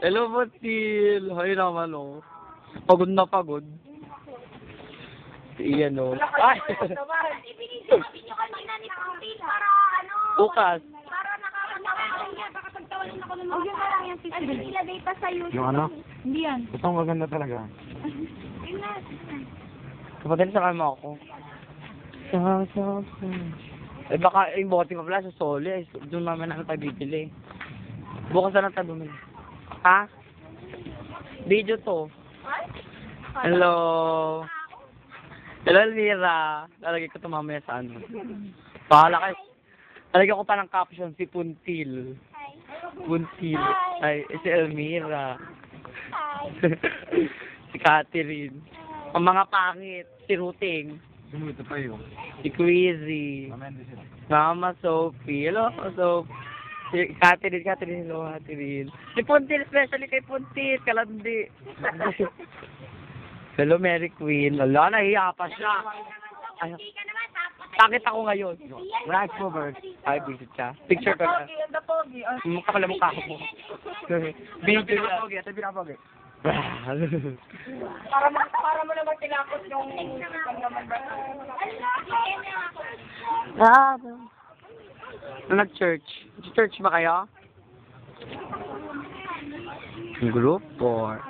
Hello, Batil. Hay naman, oh. Pagod na pagod. Iyan, oh. Ay! Ibigay nyo kanina ni Pangpil para ano. Bukas. Para nakakatawa niya. Baka pagtawalan ako ng mga parang yung picture. Ilagay pa sa YouTube. Yung ano? Hindi yan. Ito ang maganda talaga. Yun na. Kapatid sa kama ako. Eh baka yung bote pa pala sa Sole. Doon naman na tayo bibili. Bukas na lang tayo bumili. Ha? Video to. Hello. Hello, Lira. Lalagay ko ito mamaya sa ano. Pahala kayo. Lalagay ko pa ng caption si Puntil. Puntil. Ay, si Elmira. Si Catherine. Ang mga pangit. Si Ruting. Ito pa yun. Si Quizzy. Amen. Mama Sophie. Hello, Sophie. Si Catherine, hello, Catherine. Si Puntil, especially kay Puntil. Kalandi. Hello, Mary Queen. Wala, nahiya pa siya. Ay, Hindi ka naman tapos. bakit ako ngayon? Rice cover. Ay, visit siya. Picture ka na. Mukha pala mukha ko. Video na. Pogi, ito pinapogi. Para mo naman tinapos yung naman ba? Nag-church. Church ba kayo? Group 4.